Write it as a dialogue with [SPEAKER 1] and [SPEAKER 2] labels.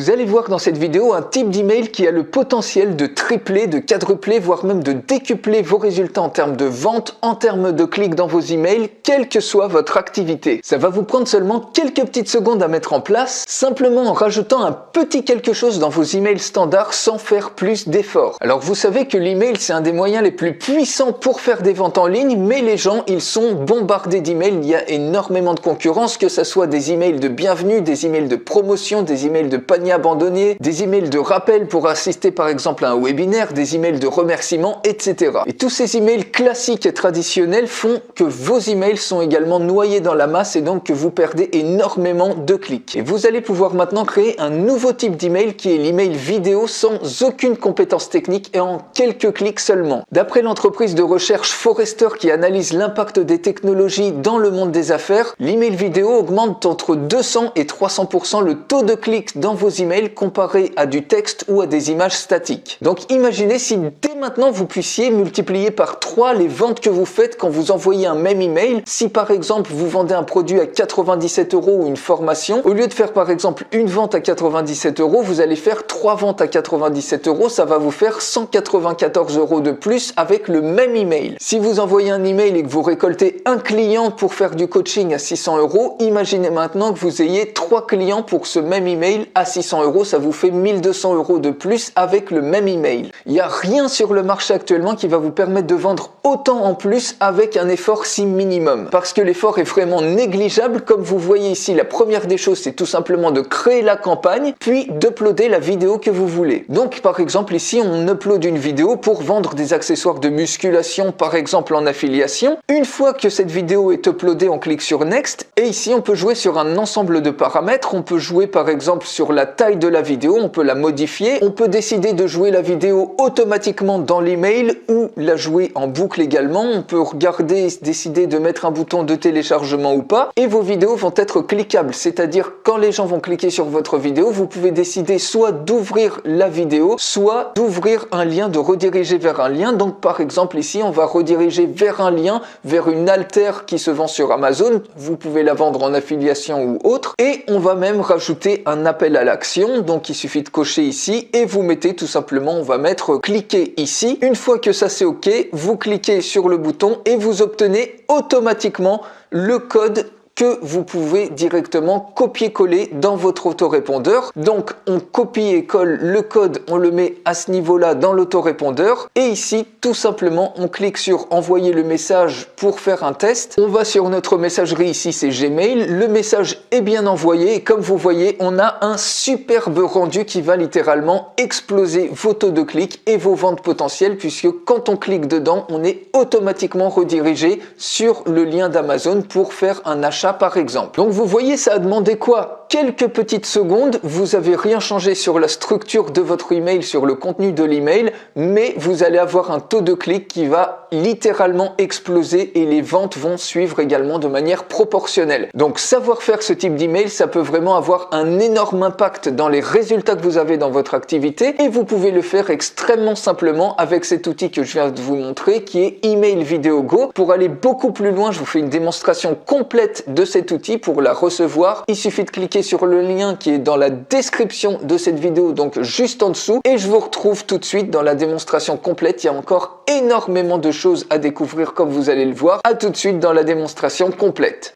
[SPEAKER 1] Vous allez voir dans cette vidéo un type d'email qui a le potentiel de tripler, de quadrupler, voire même de décupler vos résultats en termes de vente, en termes de clics dans vos emails, quelle que soit votre activité. Ça va vous prendre seulement quelques petites secondes à mettre en place, simplement en rajoutant un petit quelque chose dans vos emails standards sans faire plus d'efforts. Alors vous savez que l'email c'est un des moyens les plus puissants pour faire des ventes en ligne, mais les gens ils sont bombardés d'emails, il y a énormément de concurrence, que ce soit des emails de bienvenue, des emails de promotion, des emails de panier abandonné, des emails de rappel pour assister par exemple à un webinaire, des emails de remerciements, etc. Et tous ces emails classiques et traditionnels font que vos emails sont également noyés dans la masse et donc que vous perdez énormément de clics. Et vous allez pouvoir maintenant créer un nouveau type d'email qui est l'email vidéo sans aucune compétence technique et en quelques clics seulement. D'après l'entreprise de recherche Forrester qui analyse l'impact des technologies dans le monde des affaires, l'email vidéo augmente entre 200 et 300% le taux de clics dans vos emails comparé à du texte ou à des images statiques. Donc imaginez si dès maintenant vous puissiez multiplier par 3 les ventes que vous faites quand vous envoyez un même email. Si par exemple vous vendez un produit à 97 € ou une formation, au lieu de faire par exemple une vente à 97 €, vous allez faire 3 ventes à 97 €, ça va vous faire 194 € de plus avec le même email. Si vous envoyez un email et que vous récoltez un client pour faire du coaching à 600 €, imaginez maintenant que vous ayez 3 clients pour ce même email à 600 €, ça vous fait 1200 € de plus avec le même email. Il n'y a rien sur le marché actuellement qui va vous permettre de vendre autant en plus avec un effort si minimum. Parce que l'effort est vraiment négligeable. Comme vous voyez ici, la première des choses, c'est tout simplement de créer la campagne, puis d'uploader la vidéo que vous voulez. Donc par exemple ici, on upload une vidéo pour vendre des accessoires de musculation, par exemple en affiliation. Une fois que cette vidéo est uploadée, on clique sur Next. Et ici, on peut jouer sur un ensemble de paramètres. On peut jouer par exemple sur la taille de la vidéo, on peut la modifier. On peut décider de jouer la vidéo automatiquement dans l'email ou la jouer en boucle également. On peut regarder, décider de mettre un bouton de téléchargement ou pas. Et vos vidéos vont être cliquables, c'est-à-dire quand les gens vont cliquer sur votre vidéo, vous pouvez décider soit d'ouvrir la vidéo, soit d'ouvrir un lien, de rediriger vers un lien. Donc par exemple ici, on va rediriger vers un lien, vers une haltère qui se vend sur Amazon. Vous pouvez la vendre en affiliation ou autre. Et on va même rajouter un appel à l'action. Donc il suffit de cocher ici et vous mettez tout simplement, on va mettre cliquer ici. Une fois que ça c'est OK, vous cliquez sur le bouton et vous obtenez automatiquement le code que vous pouvez directement copier-coller dans votre autorépondeur. Donc on copie et colle le code, on le met à ce niveau-là dans l'autorépondeur et ici tout simplement on clique sur envoyer le message pour faire un test. On va sur notre messagerie, ici c'est Gmail, le message est bien envoyé et comme vous voyez on a un superbe rendu qui va littéralement exploser vos taux de clics et vos ventes potentielles, puisque quand on clique dedans on est automatiquement redirigé sur le lien d'Amazon pour faire un achat par exemple. Donc vous voyez, ça a demandé quoi? Quelques petites secondes, vous n'avez rien changé sur la structure de votre email, sur le contenu de l'email, mais vous allez avoir un taux de clic qui va littéralement exploser et les ventes vont suivre également de manière proportionnelle. Donc savoir faire ce type d'email, ça peut vraiment avoir un énorme impact dans les résultats que vous avez dans votre activité et vous pouvez le faire extrêmement simplement avec cet outil que je viens de vous montrer qui est Email Video Go. Pour aller beaucoup plus loin, je vous fais une démonstration complète de cet outil. Pour la recevoir, il suffit de cliquer sur le lien qui est dans la description de cette vidéo, donc juste en dessous, et je vous retrouve tout de suite dans la démonstration complète. Il y a encore énormément de choses à découvrir comme vous allez le voir. À tout de suite dans la démonstration complète.